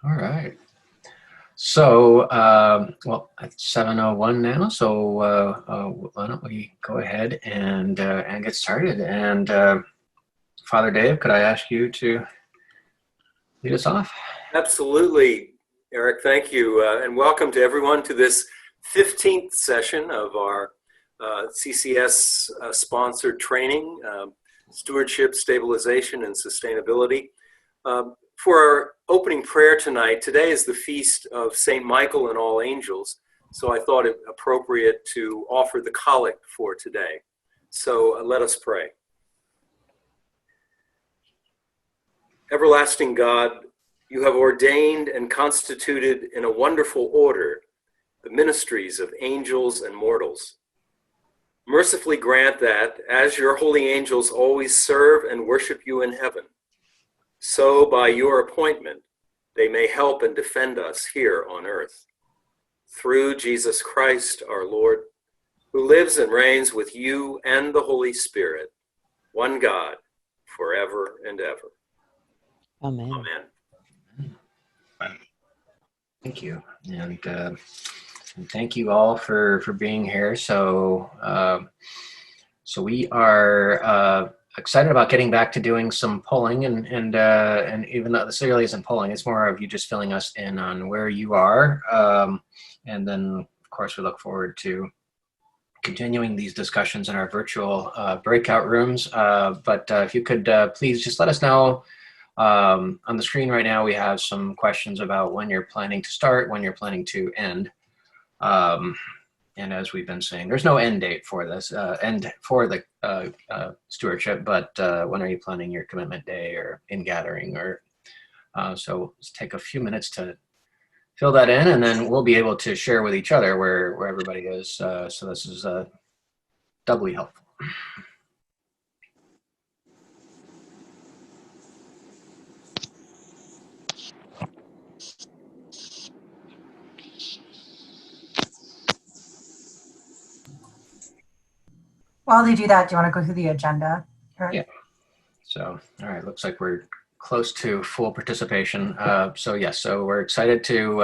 All right. So, well, it's 7:01 now, so why don't we go ahead and get started? And Father Dave, could I ask you to lead us off? Absolutely, Eric. Thank you. And welcome to everyone to this 15th session of our CCS sponsored training, Stewardship, Stabilization, and Sustainability. For our opening prayer tonight, today is the feast of St. Michael and all angels, so I thought it appropriate to offer the collect for today. So let us pray. Everlasting God, you have ordained and constituted in a wonderful order the ministries of angels and mortals. Mercifully grant that, as your holy angels always serve and worship you in heaven, so by your appointment they may help and defend us here on earth. Through Jesus Christ our Lord, who lives and reigns with you and the Holy Spirit, one God, forever and ever. Amen. Amen. Thank you, and thank you all for being here. So, so we are excited about getting back to doing some polling, and even though this really isn't polling, it's more of you just filling us in on where you are, and then of course we look forward to continuing these discussions in our virtual breakout rooms. But if you could please just let us know. On the screen right now, we have some questions about when you're planning to start, when you're planning to end. And as we've been saying, there's no end date for this, end for the stewardship, but when are you planning your commitment day or in gathering? Or so let's take a few minutes to fill that in, and then we'll be able to share with each other where everybody is. So this is doubly helpful. While they do that, do you want to go through the agenda? Yeah. So, all right, looks like we're close to full participation. So yes, so we're excited to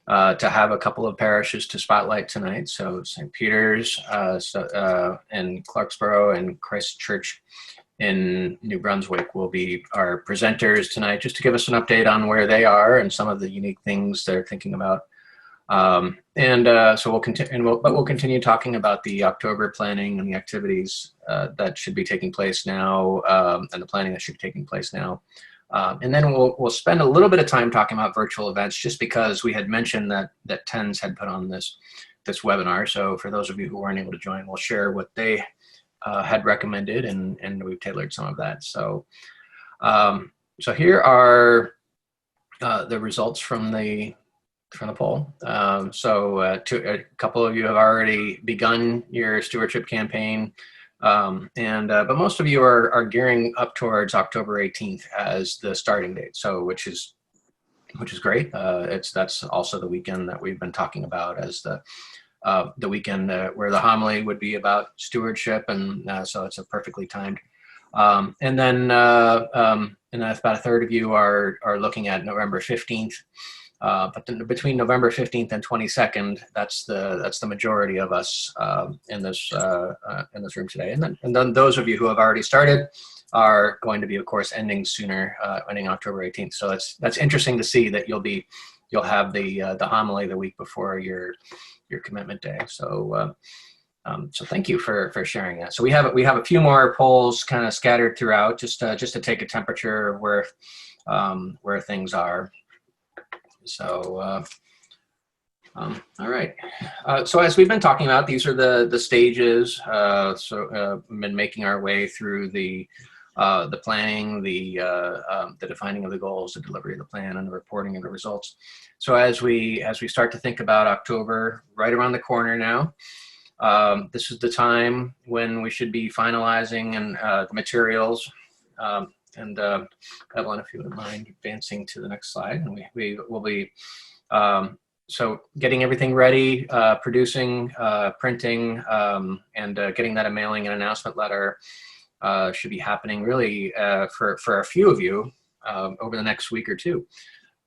have a couple of parishes to spotlight tonight. So St. Peter's in Clarksboro and Christ Church in New Brunswick will be our presenters tonight, just to give us an update on where they are and some of the unique things they're thinking about. So we'll continue talking about the October planning and the activities that should be taking place now, and the planning that should be taking place now. And then we'll spend a little bit of time talking about virtual events, just because we had mentioned that TENS had put on this webinar. So for those of you who weren't able to join, we'll share what they had recommended, and we've tailored some of that. So so here are the results from the poll. So a couple of you have already begun your stewardship campaign, but most of you are gearing up towards October 18th as the starting date. So which is great. That's also the weekend that we've been talking about as the weekend where the homily would be about stewardship, and so it's a perfectly timed. And then about a third of you are looking at November 15th. But then between November 15th and 22nd, that's the majority of us in this room today. And then those of you who have already started are going to be, of course, ending sooner, ending October 18th. So that's interesting to see that you'll have the homily the week before your commitment day. So so thank you for sharing that. So we have a few more polls kind of scattered throughout, just to take a temperature of where things are. So, all right. So as we've been talking about, these are the stages. We've been making our way through the planning, the defining of the goals, the delivery of the plan, and the reporting of the results. So as we start to think about October, right around the corner now, this is the time when we should be finalizing the materials. And Evelyn, if you wouldn't mind advancing to the next slide, and we will be so getting everything ready, producing, printing, and getting that a mailing and announcement letter should be happening really for a few of you over the next week or two.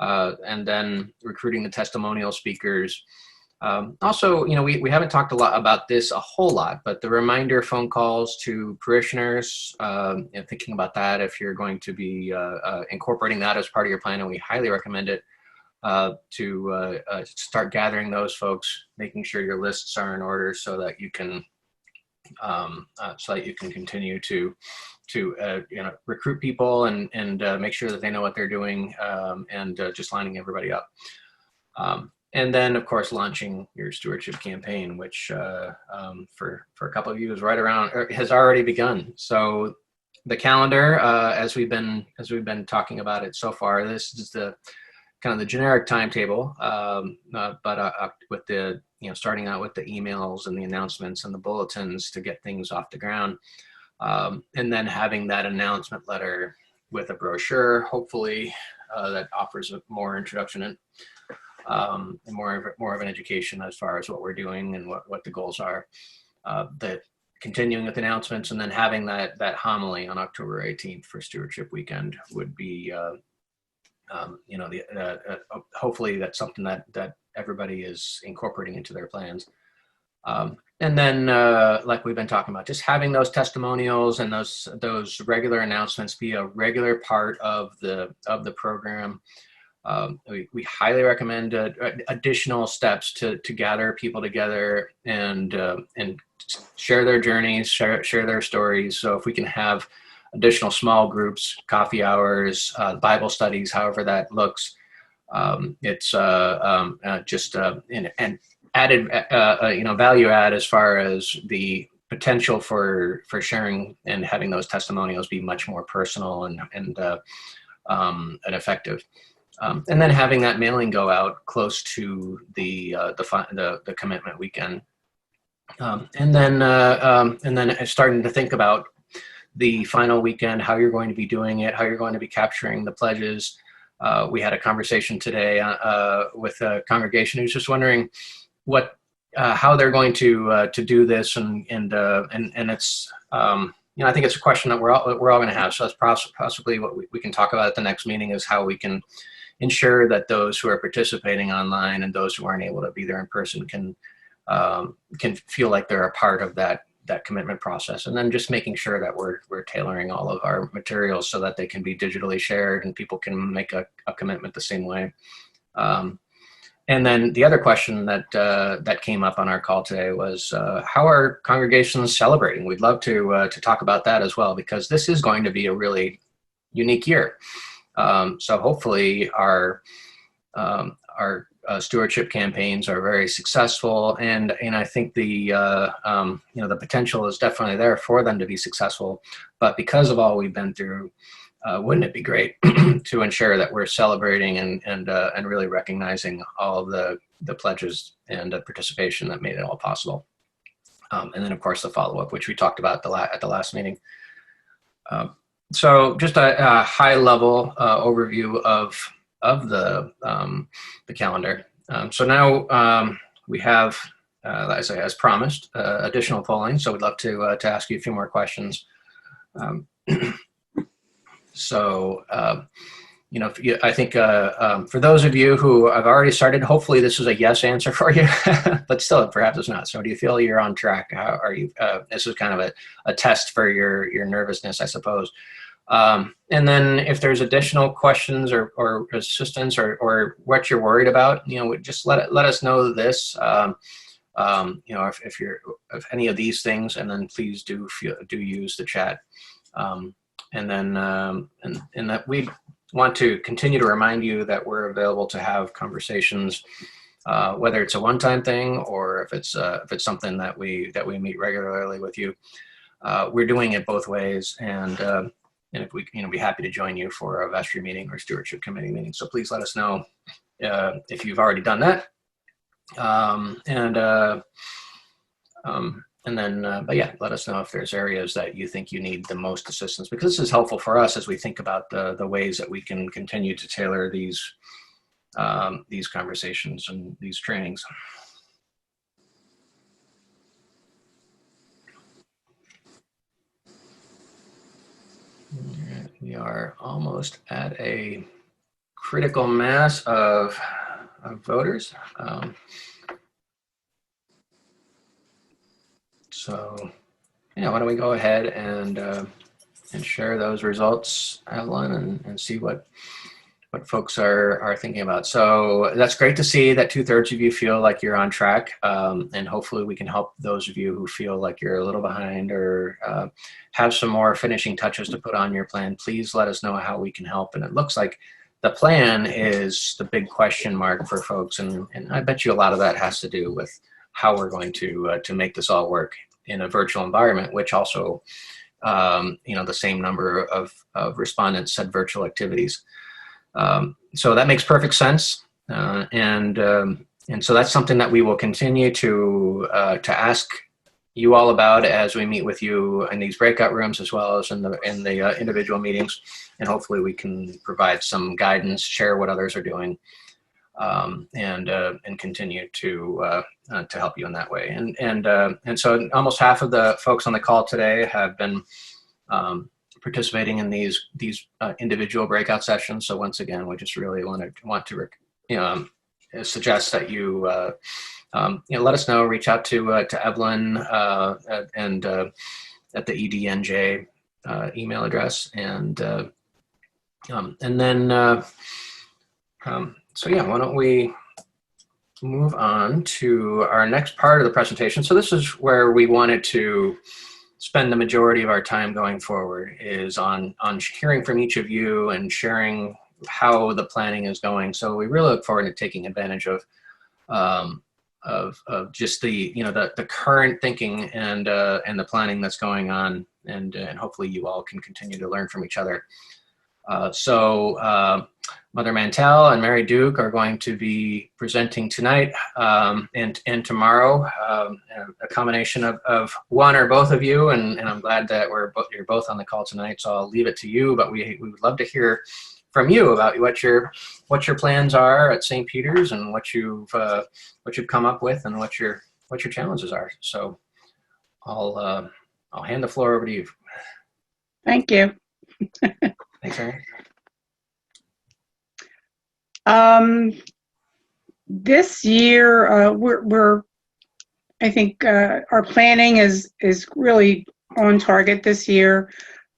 and then recruiting the testimonial speakers. Also, we haven't talked a lot about this a whole lot, but the reminder phone calls to parishioners, thinking about that if you're going to be incorporating that as part of your plan, and we highly recommend it, to start gathering those folks, making sure your lists are in order so that you can continue to recruit people and make sure that they know what they're doing, and just lining everybody up. And then, of course, launching your stewardship campaign, which for a couple of you is has already begun. So the calendar, as we've been talking about it so far, this is the kind of the generic timetable, but with the starting out with the emails and the announcements and the bulletins to get things off the ground, and then having that announcement letter with a brochure, hopefully, that offers more introduction and more of an education as far as what we're doing and what the goals are. That continuing with announcements, and then having that homily on October 18th for Stewardship Weekend would be, hopefully that's something that everybody is incorporating into their plans. And then, like we've been talking about, just having those testimonials and those regular announcements be a regular part of the program. We highly recommend additional steps to gather people together and share their journeys, share their stories. So if we can have additional small groups, coffee hours, Bible studies, however that looks, it's just an added value add as far as the potential for sharing and having those testimonials be much more personal and effective. And then having that mailing go out close to the commitment weekend, and then starting to think about the final weekend, how you're going to be doing it, how you're going to be capturing the pledges. We had a conversation today with a congregation who's just wondering how they're going to do this, and it's I think it's a question that we're all going to have. So that's possibly what we can talk about at the next meeting, is how we can ensure that those who are participating online and those who aren't able to be there in person can feel like they're a part of that commitment process. And then just making sure that we're tailoring all of our materials so that they can be digitally shared and people can make a commitment the same way. And then the other question that came up on our call today was how are congregations celebrating? We'd love to talk about that as well, because this is going to be a really unique year. So hopefully our stewardship campaigns are very successful, and I think the potential is definitely there for them to be successful. But because of all we've been through, wouldn't it be great to ensure that we're celebrating and really recognizing all of the pledges and the participation that made it all possible? And then, of course, the follow-up, which we talked about at the last meeting. So just a high-level overview of the calendar. So now we have, as promised, additional polling. So we'd love to ask you a few more questions. I think for those of you who have already started, hopefully this is a yes answer for you, but still perhaps it's not. So do you feel you're on track? How are you? This is kind of a test for your nervousness, I suppose. And then if there's additional questions or assistance or what you're worried about, just let us know this. If any of these things, and then please do use the chat. And that we want to continue to remind you that we're available to have conversations, whether it's a one-time thing or if it's something that we meet regularly with you. We're doing it both ways, and if we be happy to join you for a vestry meeting or stewardship committee meeting. So please let us know if you've already done that. But yeah, let us know if there's areas that you think you need the most assistance, because this is helpful for us as we think about the ways that we can continue to tailor these conversations and these trainings. We are almost at a critical mass of voters. So yeah, why don't we go ahead and share those results, Evelyn, and see what folks are thinking about. So that's great to see that 2/3 of you feel like you're on track, and hopefully we can help those of you who feel like you're a little behind or have some more finishing touches to put on your plan. Please let us know how we can help. And it looks like the plan is the big question mark for folks, and I bet you a lot of that has to do with how we're going to make this all work in a virtual environment, which also, the same number of respondents said virtual activities. So that makes perfect sense, and so that's something that we will continue to ask you all about as we meet with you in these breakout rooms as well as in the individual meetings, and hopefully we can provide some guidance, share what others are doing, and continue to help you in that way. And so almost half of the folks on the call today have been participating in these individual breakout sessions. So once again, we just really want to suggest that you let us know, reach out to Evelyn and at the EDNJ email address, and then so yeah, why don't we move on to our next part of the presentation. So this is where we wanted to spend the majority of our time going forward, is on hearing from each of you and sharing how the planning is going. So we really look forward to taking advantage of just the current thinking and the planning that's going on, and hopefully you all can continue to learn from each other. So Mother Mantell and Mary Duke are going to be presenting tonight and tomorrow, a combination of one or both of you, and I'm glad that you're both on the call tonight, so I'll leave it to you, but we would love to hear from you about what your plans are at St. Peter's and what you've come up with and what your challenges are. So I'll hand the floor over to you. Thank you. Thanks, Aaron. This year, I think our planning is really on target this year.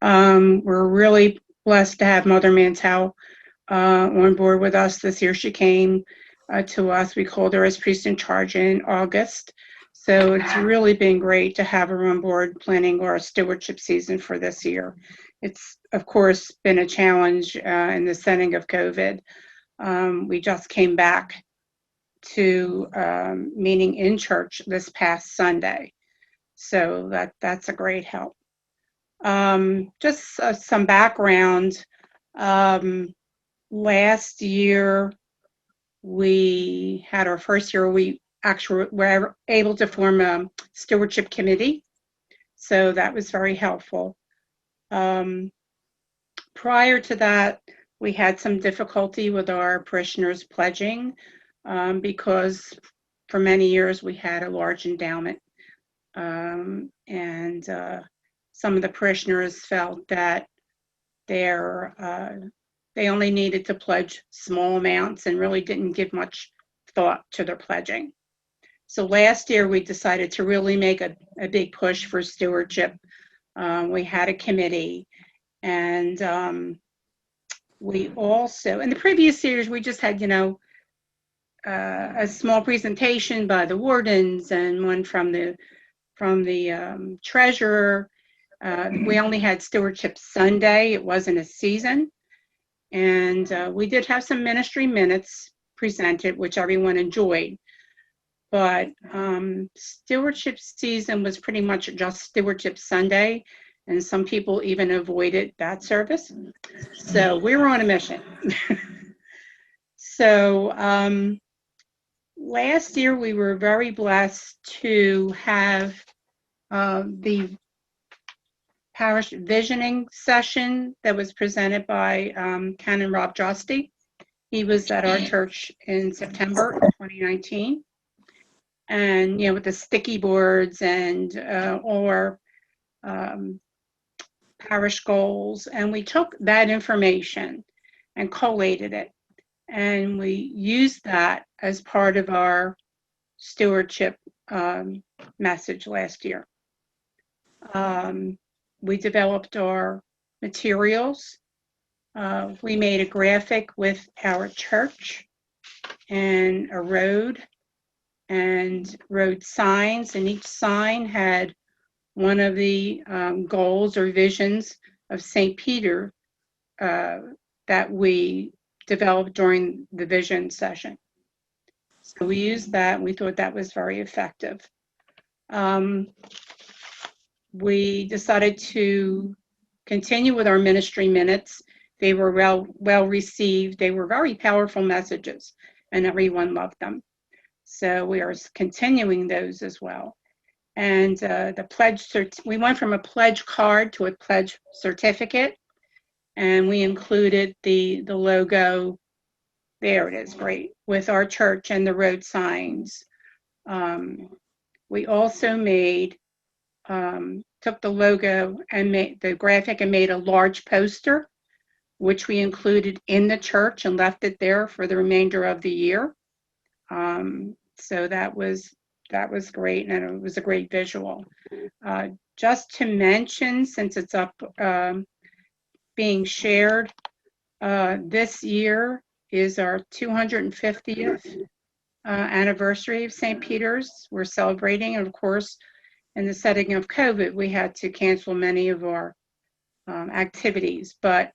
We're really blessed to have Mother Mantell on board with us this year. She came to us. We called her as priest in charge in August. So it's really been great to have her on board planning our stewardship season for this year. It's, of course, been a challenge in the setting of COVID. We just came back to meeting in church this past Sunday. So that's a great help. Just some background. Last year, we had our first year we actually were able to form a stewardship committee. So that was very helpful. Prior to that, we had some difficulty with our parishioners pledging because for many years we had a large endowment. And some of the parishioners felt that they only needed to pledge small amounts and really didn't give much thought to their pledging. So last year we decided to really make a big push for stewardship. We had a committee, and we also, in the previous years, we just had, a small presentation by the wardens and one from the treasurer. We only had Stewardship Sunday. It wasn't a season. And we did have some ministry minutes presented, which everyone enjoyed. But Stewardship season was pretty much just Stewardship Sunday, and some people even avoided that service. So we were on a mission. So last year we were very blessed to have the parish visioning session that was presented by Canon Rob Josty. He was at our church in September 2019. And, with the sticky boards and all our parish goals. And we took that information and collated it and we used that as part of our stewardship message last year. We developed our materials. We made a graphic with our church and a road and road signs, and each sign had one of the goals or visions of St. Peter that we developed during the vision session. So we used that, and we thought that was very effective. We decided to continue with our ministry minutes. They were well received. They were very powerful messages, and everyone loved them. So we are continuing those as well. And the pledge, we went from a pledge card to a pledge certificate, and we included the logo. There it is, great, with our church and the road signs. We also made, took the logo and made the graphic and made a large poster, which we included in the church and left it there for the remainder of the year. So that was great, and it was a great visual. Just to mention, since it's up being shared, this year is our 250th anniversary of St. Peter's. We're celebrating, and of course, in the setting of COVID, we had to cancel many of our activities, but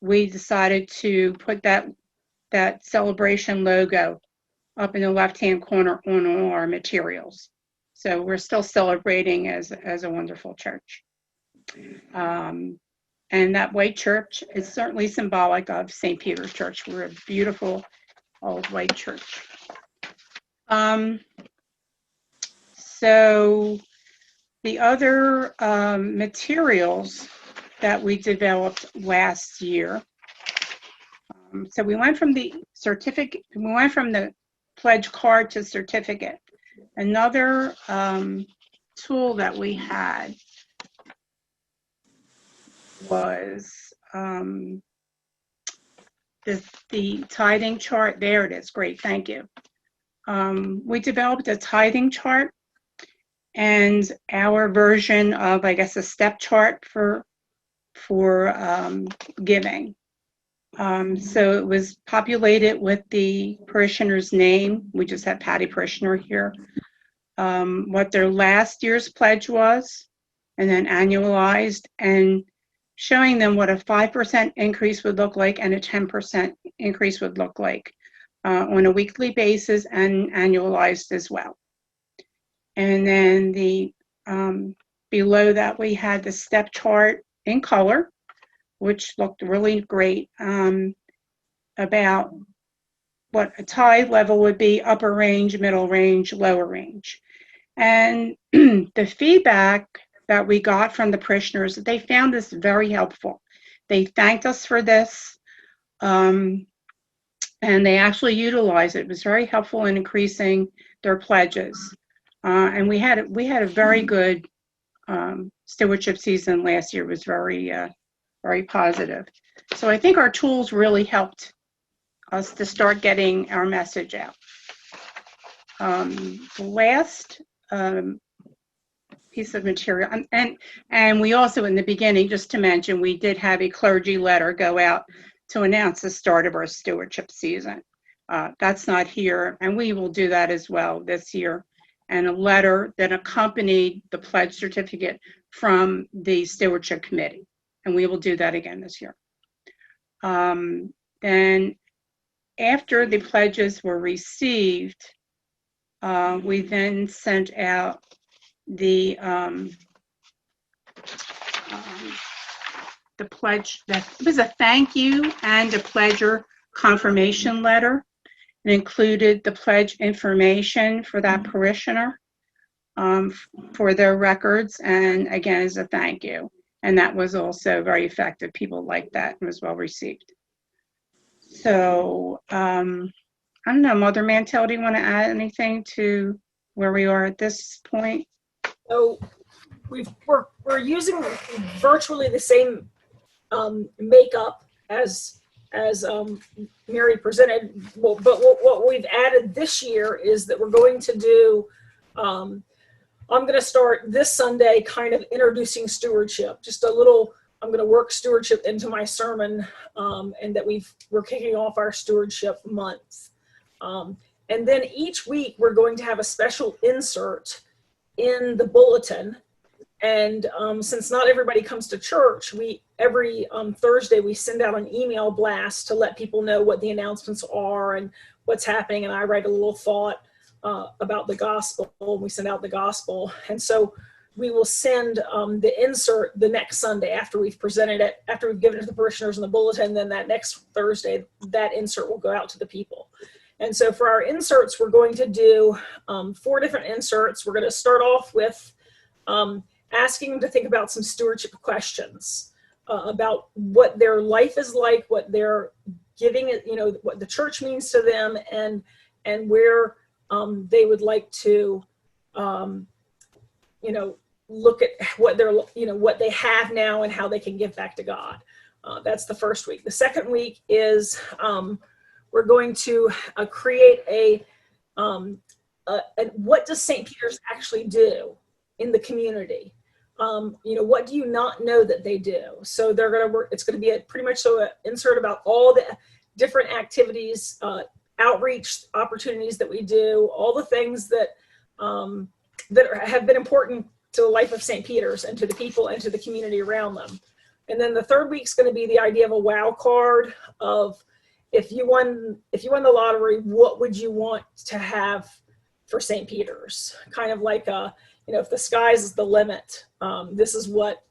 we decided to put that celebration logo up in the left-hand corner on all our materials. So we're still celebrating as a wonderful church. And that white church is certainly symbolic of St. Peter's Church. We're a beautiful old white church. So the other materials that we developed last year. So we went from the certificate, we went from the pledge card to certificate. Another tool that we had was the tithing chart. There it is. Great, thank you. We developed a tithing chart and our version of, I guess, a step chart for giving. So it was populated with the parishioner's name. We just have Patty Parishioner here. What their last year's pledge was, and then annualized, and showing them what a 5% increase would look like and a 10% increase would look like on a weekly basis and annualized as well. And then the below that we had the step chart in color, which looked really great, about what a tithe level would be: upper range, middle range, lower range. And the feedback that we got from the parishioners, they found this very helpful. They thanked us for this, and they actually utilized it. It was very helpful in increasing their pledges. And we had a very good stewardship season last year. It was very positive. So I think our tools really helped us to start getting our message out. The last piece of material, and we also, in the beginning, just to mention, we did have a clergy letter go out to announce the start of our stewardship season. That's not here, and we will do that as well this year. And a letter that accompanied the pledge certificate from the stewardship committee. And we will do that again this year. Then after the pledges were received, we then sent out the pledge. It was a thank you and a pledger confirmation letter. It included the pledge information for that parishioner for their records, and again, as a thank you. And that was also very effective. People liked that and was well received. So, I don't know, Mother Mantell, do you want to add anything to where we are at this point? So we're using virtually the same makeup as as Mary presented. Well, but what we've added this year is that we're going to do, I'm going to start this Sunday kind of introducing stewardship, just a little, I'm going to work stewardship into my sermon, and that we're kicking off our stewardship month. And then each week we're going to have a special insert in the bulletin. And since not everybody comes to church, every Thursday we send out an email blast to let people know what the announcements are and what's happening. And I write a little thought about the gospel, and we send out the gospel. And so we will send the insert the next Sunday after we've presented it, after we've given it to the parishioners in the bulletin. Then that next Thursday, that insert will go out to the people. And so for our inserts, we're going to do 4 different inserts. We're going to start off with asking them to think about some stewardship questions about what their life is like, what they're giving it, what the church means to them, and where they would like to, look at what they're, what they have now and how they can give back to God. That's the first week. The second week is we're going to create a what does St. Peter's actually do in the community? What do you not know that they do? So they're going to work, it's going to be pretty much an insert about all the different activities, outreach opportunities that we do, all the things that have been important to the life of St. Peter's and to the people and to the community around them. And then the third week's going to be the idea of a wow card of, if you won the lottery, what would you want to have for St. Peter's? Kind of like if the sky's is the limit, this is what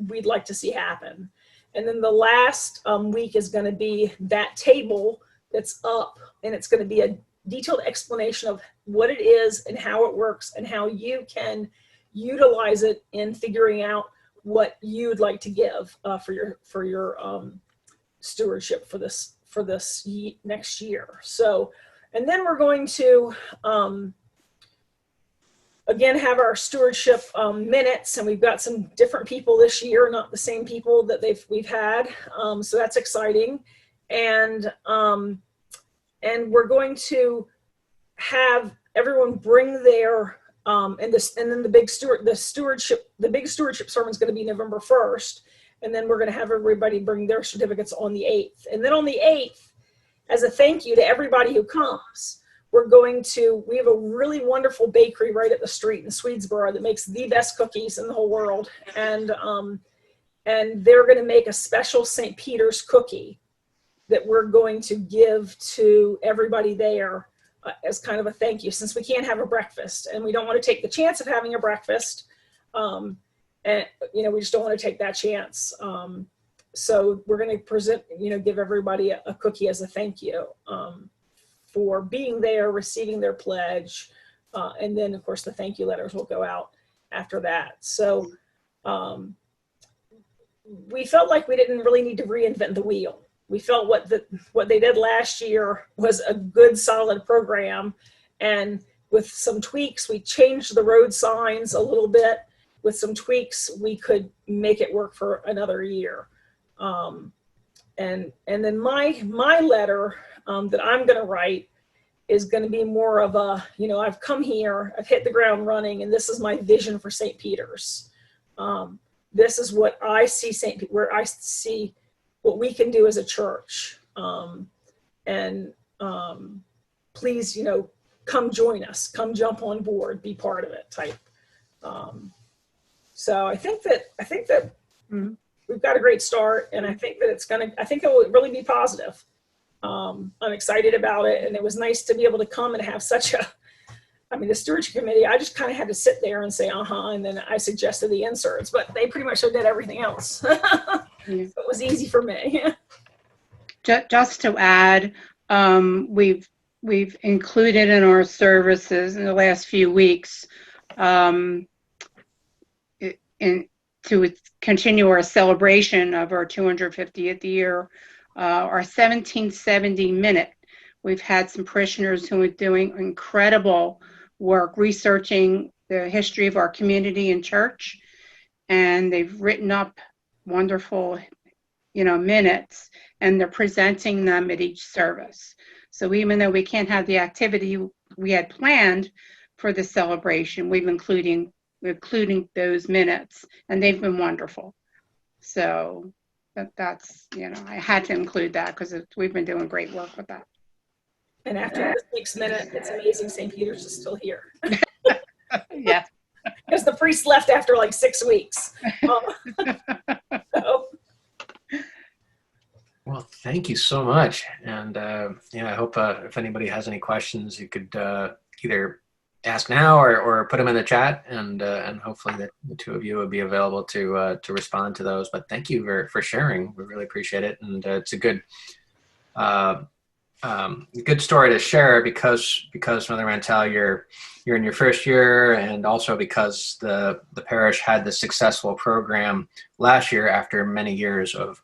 we'd like to see happen. And then the last week is going to be that table that's up, and it's going to be a detailed explanation of what it is and how it works and how you can utilize it in figuring out what you'd like to give for your stewardship for this next year. So, and then we're going to again have our stewardship minutes, and we've got some different people this year, not the same people that we've had. So that's exciting, and we're going to have everyone bring their and then the big stewardship sermon is going to be November 1st. And then we're going to have everybody bring their certificates on the 8th. And then on the 8th, as a thank you to everybody who comes, we have a really wonderful bakery right at the street in Swedesboro that makes the best cookies in the whole world. And they're going to make a special St. Peter's cookie that we're going to give to everybody there as kind of a thank you, since we can't have a breakfast and we don't want to take the chance of having a breakfast. And we just don't want to take that chance. So we're going to present, give everybody a cookie as a thank you for being there, receiving their pledge. And then of course the thank you letters will go out after that. So we felt like we didn't really need to reinvent the wheel. We felt what they did last year was a good, solid program. And with some tweaks, we changed the road signs a little bit. With some tweaks, we could make it work for another year. And then my letter that I'm going to write is going to be more of a, I've come here, I've hit the ground running, and this is my vision for St. Peter's. This is what I see where I see what we can do as a church. Please, come join us, come jump on board, be part of it type. So I think that we've got a great start, and I think that it will really be positive. I'm excited about it, and it was nice to be able to come and have the stewardship committee, I just kind of had to sit there and say, and then I suggested the inserts, but they pretty much did everything else. So it was easy for me. Just to add, we've included in our services in the last few weeks to continue our celebration of our 250th year, our 1770 minute. We've had some parishioners who are doing incredible work researching the history of our community and church, and they've written up wonderful minutes, and they're presenting them at each service. So even though we can't have the activity we had planned for the celebration, we're including those minutes, and they've been wonderful. So that's, I had to include that because we've been doing great work with that. And after this week's minute, it's amazing St. Peter's is still here. Yeah. Because the priest left after like 6 weeks. So. Well, thank you so much. And I hope if anybody has any questions, you could either ask now or put them in the chat, and hopefully the two of you will be available to respond to those. But thank you for sharing. We really appreciate it, and it's a good story to share because Mother Mantell, you're in your first year, and also because the parish had the successful program last year after many years of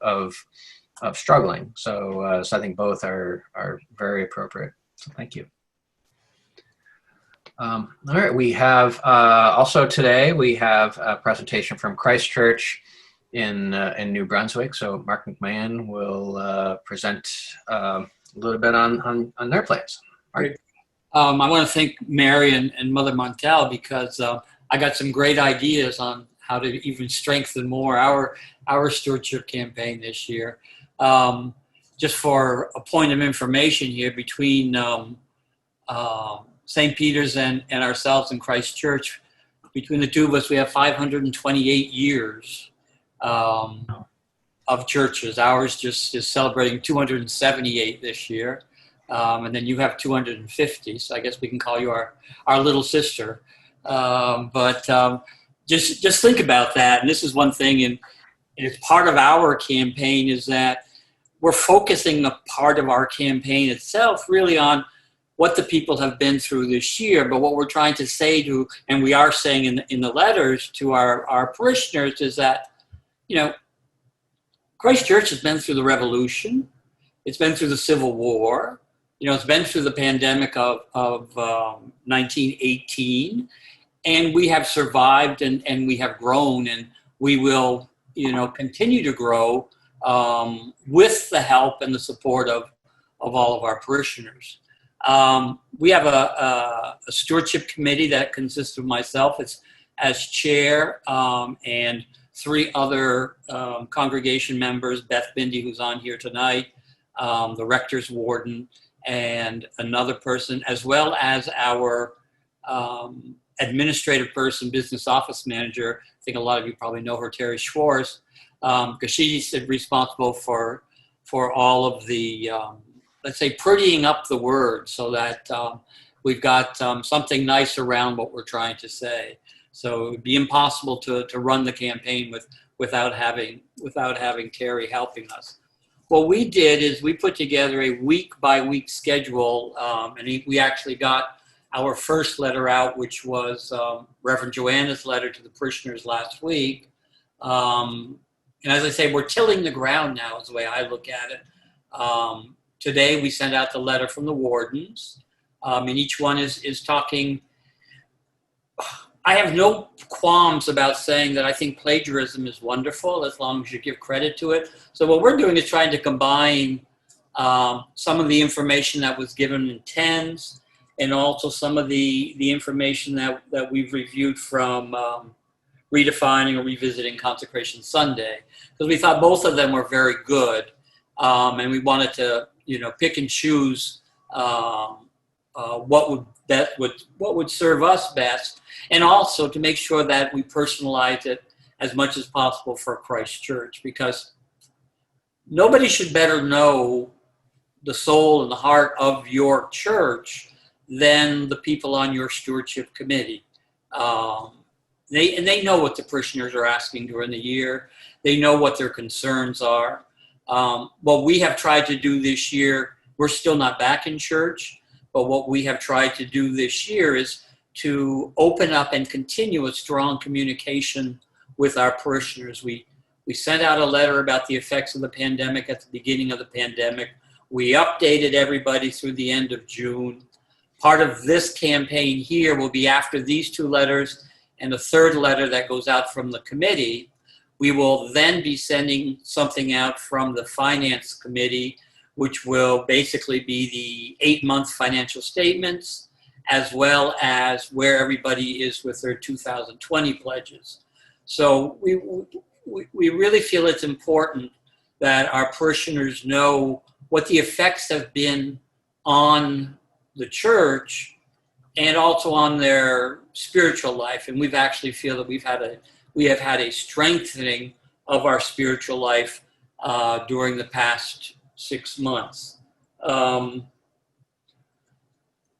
struggling. So I think both are very appropriate. So thank you. All right, we have also today we have a presentation from Christ Church in New Brunswick. So Mark McMahon will present a little bit on their plans. Mark. I want to thank Mary and Mother Montel because I got some great ideas on how to even strengthen more our stewardship campaign this year. Just for a point of information here, between St. Peter's and ourselves in Christ Church, between the two of us, we have 528 years of churches. Ours just is celebrating 278 this year. And then you have 250, so I guess we can call you our little sister. But just think about that. And this is one thing, and it's part of our campaign, is that we're focusing a part of our campaign itself really on what the people have been through this year. But what we're trying to say to, and we are saying in the letters to our parishioners, is that, Christ Church has been through the Revolution. It's been through the Civil War. It's been through the pandemic of 1918, and we have survived and we have grown, and we will, continue to grow with the help and the support of all of our parishioners. We have a stewardship committee that consists of myself as chair, and 3 other congregation members, Beth Bindi, who's on here tonight, the rector's warden, and another person, as well as our administrative person, business office manager. I think a lot of you probably know her, Terry Schwartz, because she's responsible for all of the, let's say, prettying up the words so that we've got something nice around what we're trying to say. So it would be impossible to run the campaign without having Terry helping us. What we did is we put together a week-by-week schedule, and we actually got our first letter out, which was Reverend Joanna's letter to the parishioners last week. And as I say, we're tilling the ground now is the way I look at it. Today we sent out the letter from the wardens, and each one is talking. I have no qualms about saying that I think plagiarism is wonderful as long as you give credit to it. So what we're doing is trying to combine some of the information that was given in TENS and also some of the information that we've reviewed from Redefining or Revisiting Consecration Sunday, because we thought both of them were very good, and we wanted to pick and choose what would serve us best, and also to make sure that we personalize it as much as possible for Christ Church, because nobody should better know the soul and the heart of your church than the people on your stewardship committee. They know what the parishioners are asking during the year. They know what their concerns are. What we have tried to do this year, we're still not back in church, but what we have tried to do this year is to open up and continue a strong communication with our parishioners. We sent out a letter about the effects of the pandemic at the beginning of the pandemic. We updated everybody through the end of June. Part of this campaign here will be after these 2 letters and the 3rd letter that goes out from the committee. We will then be sending something out from the Finance Committee, which will basically be the 8-month financial statements, as well as where everybody is with their 2020 pledges. So we really feel it's important that our parishioners know what the effects have been on the church and also on their spiritual life. And we've actually feel that we have had a strengthening of our spiritual life during the past 6 months.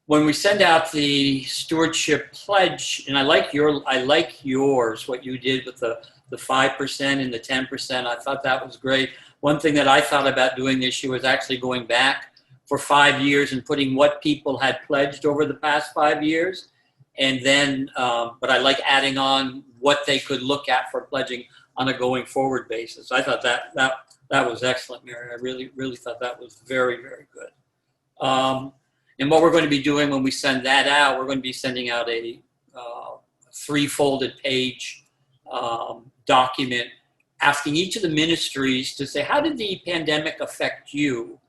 When we send out the stewardship pledge, and I like yours, what you did with the 5% and the 10%. I thought that was great. One thing that I thought about doing this year was actually going back for 5 years and putting what people had pledged over the past 5 years. And then, but I like adding on what they could look at for pledging on a going forward basis. I thought that was excellent, Mary. I really thought that was very, very good. And what we're going to be doing when we send that out, we're going to be sending out a 3-folded page document asking each of the ministries to say, how did the pandemic affect you?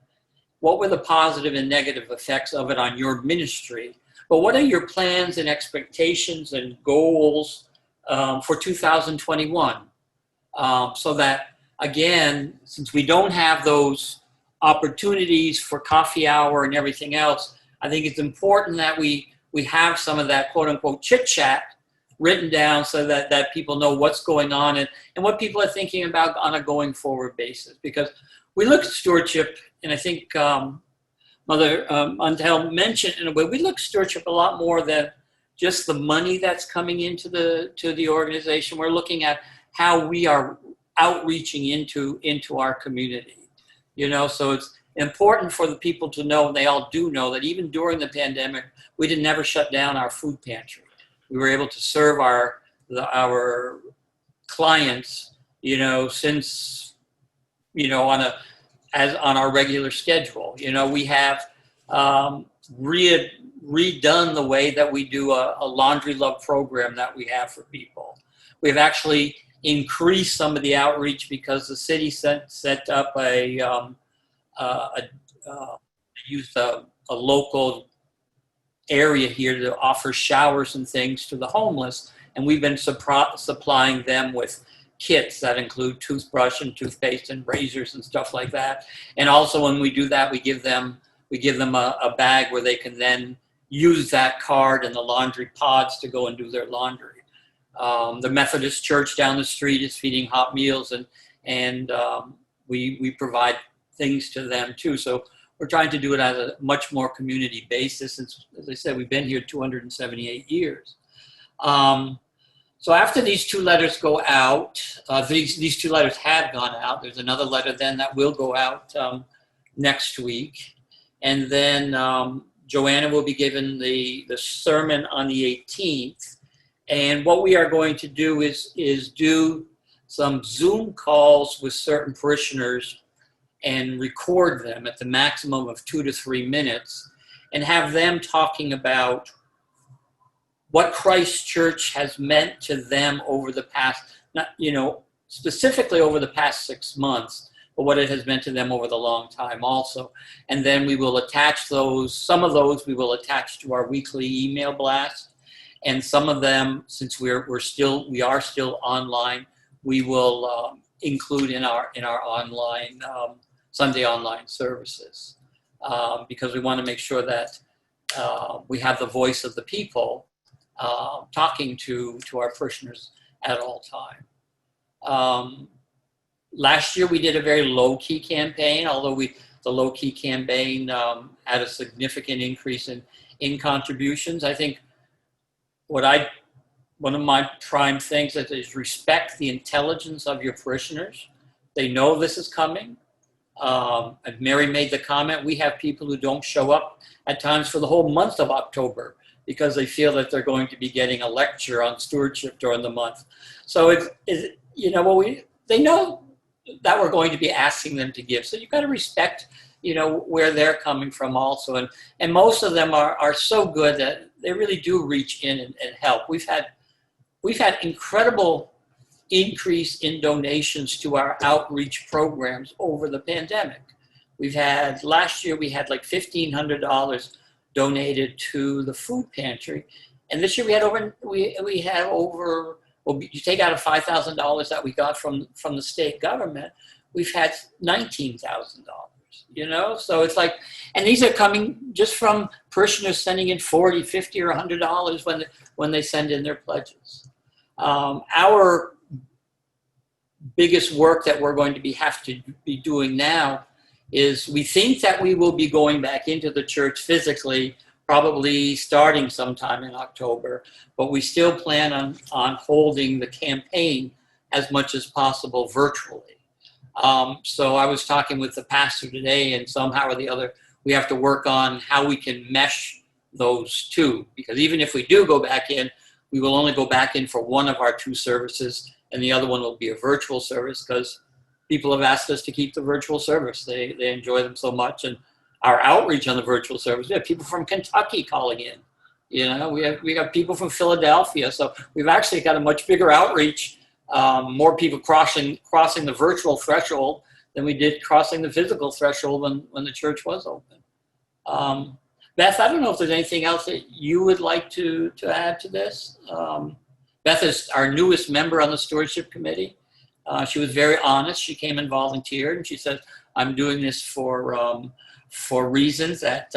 What were the positive and negative effects of it on your ministry? But what are your plans and expectations and goals for 2021? So that, again, since we don't have those opportunities for coffee hour and everything else, I think it's important that we have some of that quote unquote chit chat written down so that people know what's going on and what people are thinking about on a going forward basis. Because we look at stewardship, and I think Mother Untitled mentioned in a way, we look at stewardship a lot more than just the money that's coming into the organization. We're looking at how we are outreaching into our community. So it's important for the people to know, and they all do know, that even during the pandemic, we didn't never shut down our food pantry. We were able to serve our clients, since, on our regular schedule. We have redone the way that we do a laundry love program that we have for people. We've actually increased some of the outreach because the city set up used a local area here to offer showers and things to the homeless, and we've been supplying them with kits that include toothbrush and toothpaste and razors and stuff like that. And also when we do that, we give them a bag where they can then use that card and the laundry pods to go and do their laundry. The Methodist Church down the street is feeding hot meals, and we provide things to them too. So we're trying to do it at a much more community basis. Since, as I said, we've been here 278 years. So after these 2 letters go out, these 2 letters have gone out. There's another letter then that will go out next week. And then Joanna will be given the sermon on the 18th. And what we are going to do is do some Zoom calls with certain parishioners and record them at the maximum of 2 to 3 minutes and have them talking about what Christ Church has meant to them over the past, not, specifically over the past 6 months, but what it has meant to them over the long time also. And then we will attach some of those we will attach to our weekly email blast. And some of them, since we are still online, we will include in our online Sunday online services, because we want to make sure that we have the voice of the people talking to our parishioners at all time. Last year we did a very low-key campaign, although the low-key campaign had a significant increase in contributions. I think one of my prime things is respect the intelligence of your parishioners. They know this is coming. And Mary made the comment, we have people who don't show up at times for the whole month of October because they feel that they're going to be getting a lecture on stewardship during the month. So they know that we're going to be asking them to give. So you've got to respect, where they're coming from also. And most of them are so good that they really do reach in and help. We've had incredible increase in donations to our outreach programs over the pandemic. Last year we had like $1,500 donated to the food pantry. And this year we had over, well, you take out of $5,000 that we got from the state government, we've had $19,000, you know? So it's like, and these are coming just from parishioners sending in $40, $50, or $100 when they send in their pledges. Our biggest work that we're going to have to be doing now is we think that we will be going back into the church physically, probably starting sometime in October, but we still plan on holding the campaign as much as possible virtually. So I was talking with the pastor today, and somehow or the other, we have to work on how we can mesh those two, because even if we do go back in, we will only go back in for one of our two services, and the other one will be a virtual service, because people have asked us to keep the virtual service. They enjoy them so much, and our outreach on the virtual service, we have people from Kentucky calling in. You know, we got people from Philadelphia, so we've actually got a much bigger outreach. More people crossing the virtual threshold than we did crossing the physical threshold when the church was open. Beth, I don't know if there's anything else that you would like to add to this. Beth is our newest member on the stewardship committee. She was very honest. She came and volunteered, and she said, "I'm doing this for reasons that."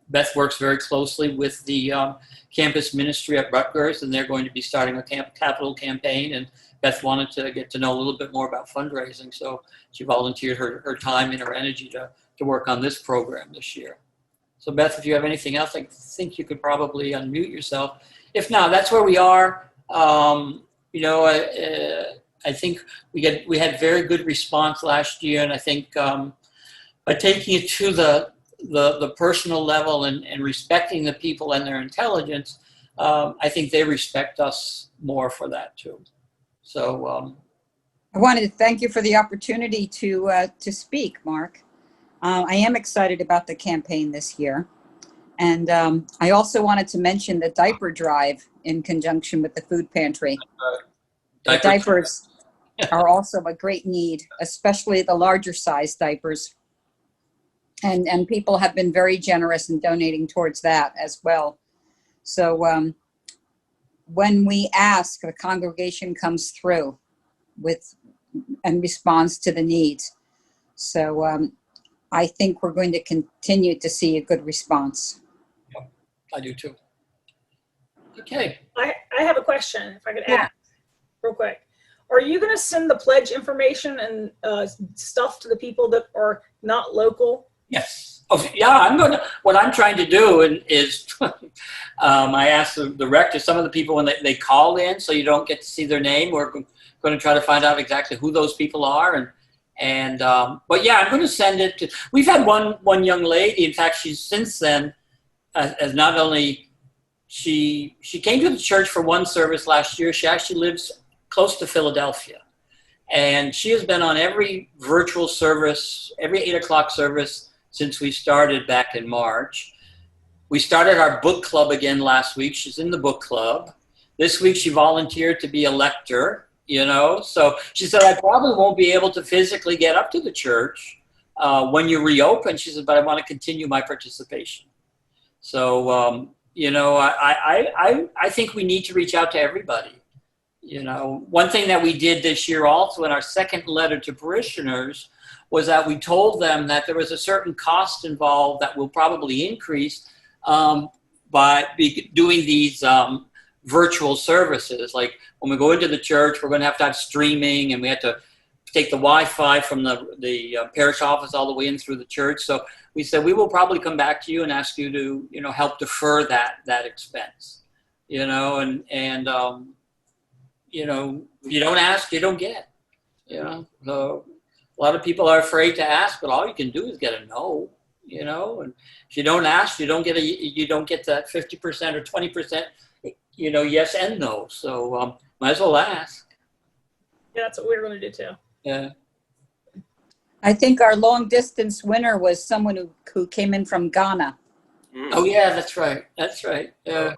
Beth works very closely with the campus ministry at Rutgers, and they're going to be starting a capital campaign. And Beth wanted to get to know a little bit more about fundraising, so she volunteered her time and her energy to work on this program this year. So Beth, if you have anything else, I think you could probably unmute yourself. If not, that's where we are. You know, I think we had very good response last year, and I think by taking it to the personal level and respecting the people and their intelligence, I think they respect us more for that too. So I wanted to thank you for the opportunity to speak, Mark. I am excited about the campaign this year. And I also wanted to mention the diaper drive in conjunction with the food pantry. The diapers are also a great need, especially the larger size diapers. And people have been very generous in donating towards that as well. So when we ask, the congregation comes through and responds to the needs. So I think we're going to continue to see a good response. Yep, I do too. Okay. I have a question, if I could ask real quick. Are you going to send the pledge information and stuff to the people that are not local? Yes. Oh, yeah, what I'm trying to do is I asked the rector, some of the people when they call in, so you don't get to see their name, we're going to try to find out exactly who those people are. But yeah, I'm going to send it to, we've had one young lady, in fact, she's since then, as not only, she came to the church for one service last year, she actually lives close to Philadelphia. And she has been on every virtual service, every 8 o'clock service since we started back in March. We started our book club again last week. She's in the book club. This week she volunteered to be a lector, you know. So she said, I probably won't be able to physically get up to the church when you reopen. She said, but I want to continue my participation. So, you know, I think we need to reach out to everybody. You know, one thing that we did this year also in our second letter to parishioners was that we told them that there was a certain cost involved that will probably increase by doing these virtual services. Like when we go into the church, we're going to have streaming, and we have to take the Wi-Fi from the parish office all the way in through the church. So we said, we will probably come back to you and ask you to, you know, help defer that expense, you know, and you know, if you don't ask, you don't get, you know. So a lot of people are afraid to ask, but all you can do is get a no, you know. And if you don't ask, you don't get that 50% or 20%, you know, yes and no. So might as well ask. Yeah, that's what we're going to do too. Yeah. I think our long distance winner was someone who came in from Ghana. Oh yeah, that's right. That's right. Yeah.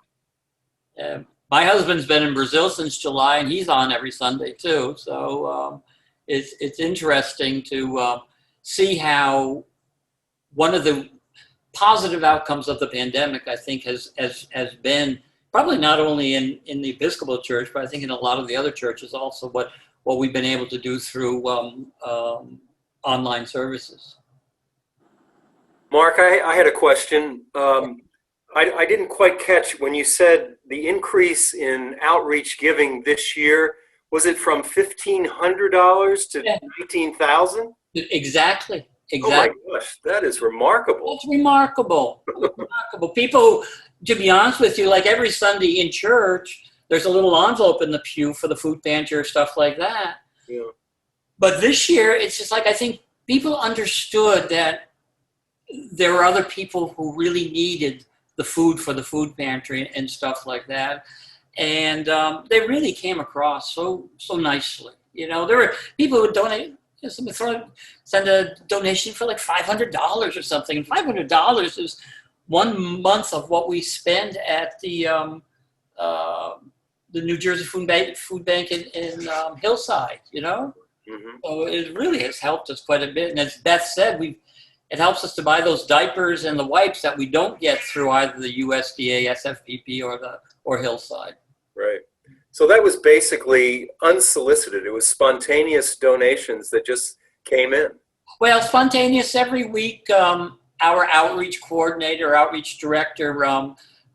my husband's been in Brazil since July, and he's on every Sunday too. So it's interesting to see how one of the positive outcomes of the pandemic, I think, has been probably not only in the Episcopal Church, but I think in a lot of the other churches also, what we've been able to do through online services. Mark, I had a question. I didn't quite catch when you said the increase in outreach giving this year. Was it from $1,500 to $19,000? Exactly. Oh my gosh, that is remarkable. It's remarkable. Remarkable. People, to be honest with you, like every Sunday in church, there's a little envelope in the pew for the food pantry or stuff like that. Yeah. But this year, it's just like I think people understood that there were other people who really needed the food for the food pantry and stuff like that. And they really came across so nicely. You know, there were people who would donate, send a donation for like $500 or something. And $500 is 1 month of what we spend at the New Jersey Food Bank in Hillside, you know? Mm-hmm. So it really has helped us quite a bit. And as Beth said, it helps us to buy those diapers and the wipes that we don't get through either the USDA, SFPP, or Hillside. Right. So that was basically unsolicited. It was spontaneous donations that just came in. Well, spontaneous every week. Our outreach coordinator, outreach director,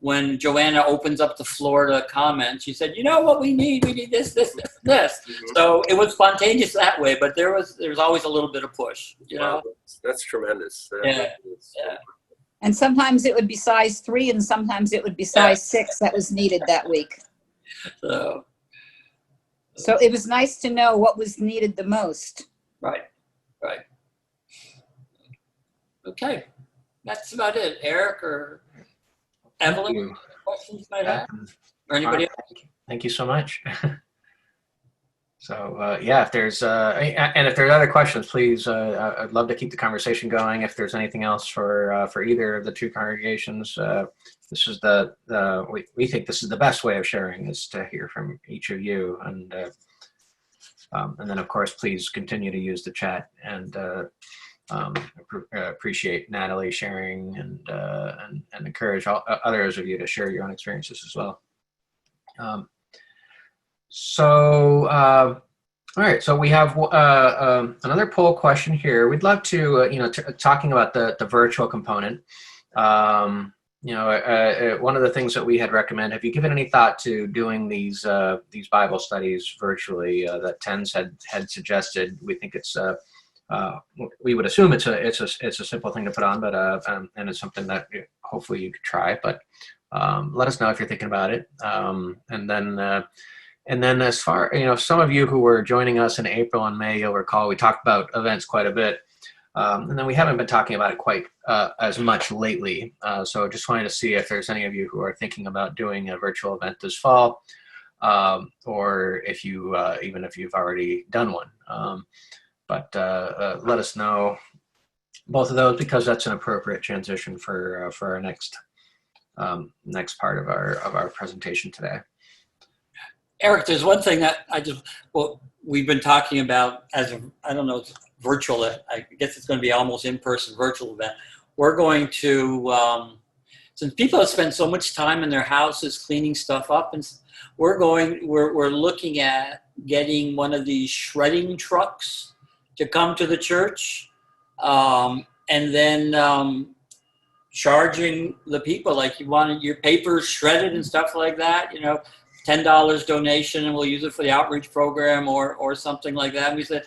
when Joanna opens up the floor to comment, she said, "You know what we need? We need this, this, this, this." Mm-hmm. So it was spontaneous that way, but there was always a little bit of push. You know, that's tremendous. Yeah. And sometimes it would be size 3, and sometimes it would be size 6 that was needed that week. So it was nice to know what was needed the most. Right. Okay, that's about it. Eric or Evelyn, questions you might have, or anybody else? Thank you so much. So yeah, if there's other questions, please, I'd love to keep the conversation going. If there's anything else for either of the two congregations, this is we think this is the best way of sharing, is to hear from each of you, and then of course please continue to use the chat, and appreciate Natalie sharing, and encourage others of you to share your own experiences as well. All right, so we have another poll question here. We'd love to, talking about the virtual component. One of the things that we had recommended, have you given any thought to doing these Bible studies virtually that TENS had suggested? We think it's we would assume it's a simple thing to put on, but and it's something that hopefully you could try. But let us know if you're thinking about it, and then as far, some of you who were joining us in April and May, you'll recall we talked about events quite a bit. And then we haven't been talking about it quite as much lately. So just wanted to see if there's any of you who are thinking about doing a virtual event this fall, or if you, even if you've already done one. But let us know both of those, because that's an appropriate transition for our next part of our presentation today. Eric, there's one thing that we've been talking about I don't know, virtual, I guess it's going to be almost in-person virtual event. We're going to, since people have spent so much time in their houses cleaning stuff up, and we're looking at getting one of these shredding trucks to come to the church, and then charging the people, like, you wanted your papers shredded and stuff like that, $10 donation, and we'll use it for the outreach program or something like that. And we said,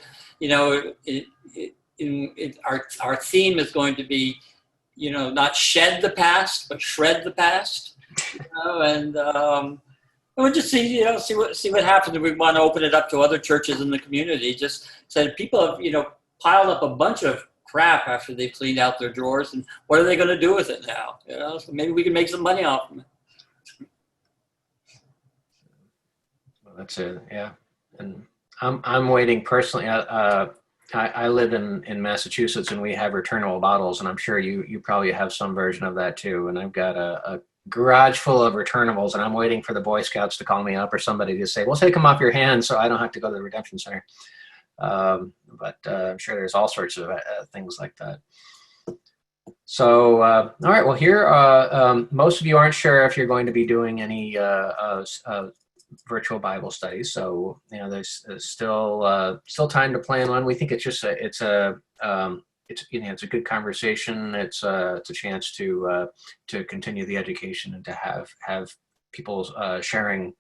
our theme is going to be, not shed the past, but shred the past. And we'll just see what happens. We want to open it up to other churches in the community. Just said people have, piled up a bunch of crap after they've cleaned out their drawers, and what are they going to do with it now? So maybe we can make some money off of it. That's it, yeah. And I'm waiting personally. I live in Massachusetts, and we have returnable bottles, and I'm sure you probably have some version of that too. And I've got a garage full of returnables, and I'm waiting for the Boy Scouts to call me up or somebody to say, "We'll take them off your hands, so I don't have to go to the redemption center." But I'm sure there's all sorts of things like that. So, all right. Well, here, most of you aren't sure if you're going to be doing any virtual Bible studies. So, there's still time to plan one. We think it's just it's a good conversation. It's a chance to continue the education and to have people sharing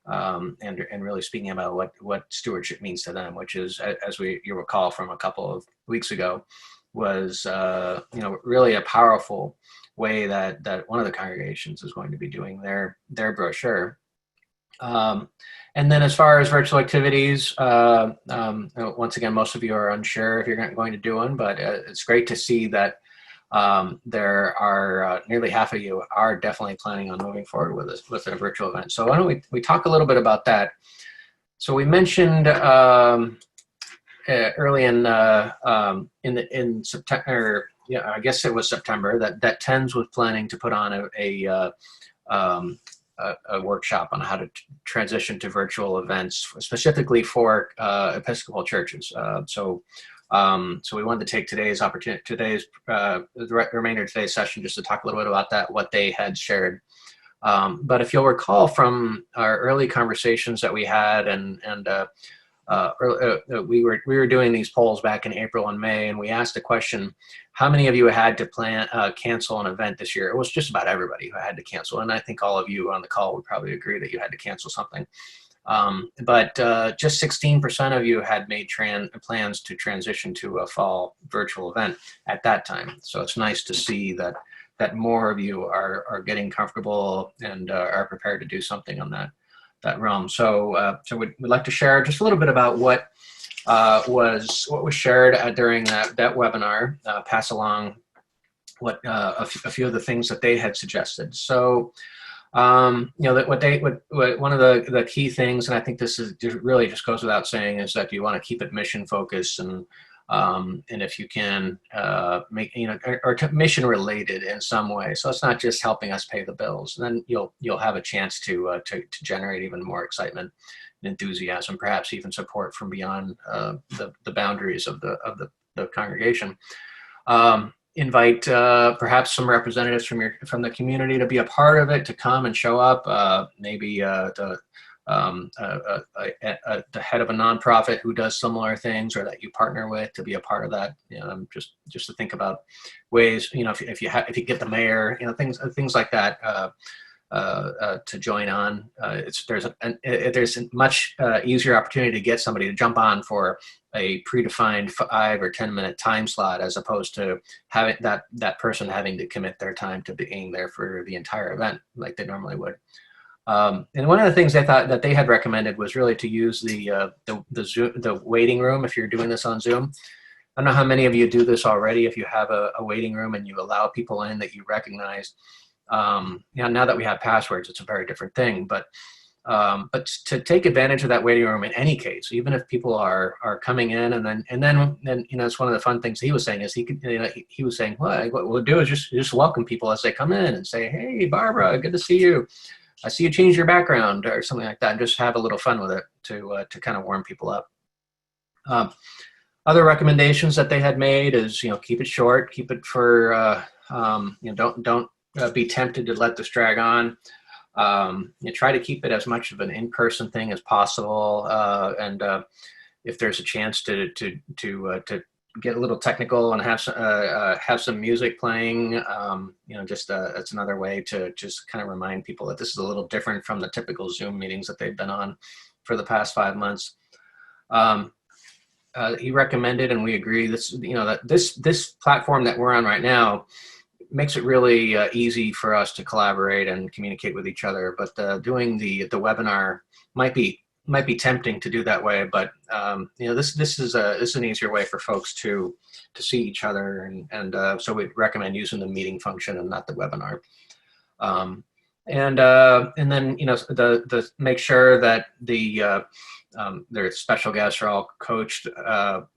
and really speaking about what stewardship means to them, which is, as you recall from a couple of weeks ago, was really a powerful way that one of the congregations is going to be doing their brochure. And then as far as virtual activities, once again, most of you are unsure if you're going to do one, but it's great to see that there are nearly half of you are definitely planning on moving forward with a virtual event. So why don't we talk a little bit about that? So we mentioned early in September, I guess it was September, that TENS was planning to put on a workshop on how to transition to virtual events, specifically for Episcopal churches. So we wanted to take the remainder of today's session just to talk a little bit about that, what they had shared. But if you'll recall from our early conversations that we had, we were doing these polls back in April and May, and we asked the question, how many of you had to cancel an event this year? It was just about everybody who had to cancel, and I think all of you on the call would probably agree that you had to cancel something. But just 16% of you had made plans to transition to a fall virtual event at that time. So it's nice to see that more of you are getting comfortable and are prepared to do something on that realm. So we'd like to share just a little bit about what was shared during that webinar, pass along a few of the things that they had suggested. So one of the key things, and I think this is really just goes without saying, is that you want to keep it mission focused and if you can make or mission related in some way. So it's not just helping us pay the bills. And then you'll have a chance to generate even more excitement and enthusiasm, perhaps even support from beyond the boundaries of the congregation. Invite perhaps some representatives from the community to be a part of it, to come and show up. Maybe the head of a nonprofit who does similar things, or that you partner with, to be a part of that. Just to think about ways. If you get the mayor, things like that. To join on, there's a much easier opportunity to get somebody to jump on for a predefined 5 or 10 minute time slot, as opposed to having that person having to commit their time to being there for the entire event like they normally would. And one of the things I thought that they had recommended was really to use the waiting room if you're doing this on Zoom. I don't know how many of you do this already. If you have a waiting room and you allow people in that you recognize. Now that we have passwords, it's a very different thing. But to take advantage of that waiting room in any case, even if people are coming in, and then it's one of the fun things he was saying is he was saying, well, what we'll do is just welcome people as they come in and say, hey, Barbara, good to see you. I see you changed your background, or something like that, and just have a little fun with it to kind of warm people up. Other recommendations that they had made is, keep it short, keep it for, don't be tempted to let this drag on. Try to keep it as much of an in-person thing as possible, and if there's a chance to get a little technical and have some music playing, that's another way to just kind of remind people that this is a little different from the typical Zoom meetings that they've been on for the past 5 months. He recommended, and we agree, that this platform that we're on right now makes it really easy for us to collaborate and communicate with each other. But doing the webinar might be tempting to do that way. But this is an easier way for folks to see each other, and so we recommend using the meeting function and not the webinar. And then the make sure that their special guests are all coached,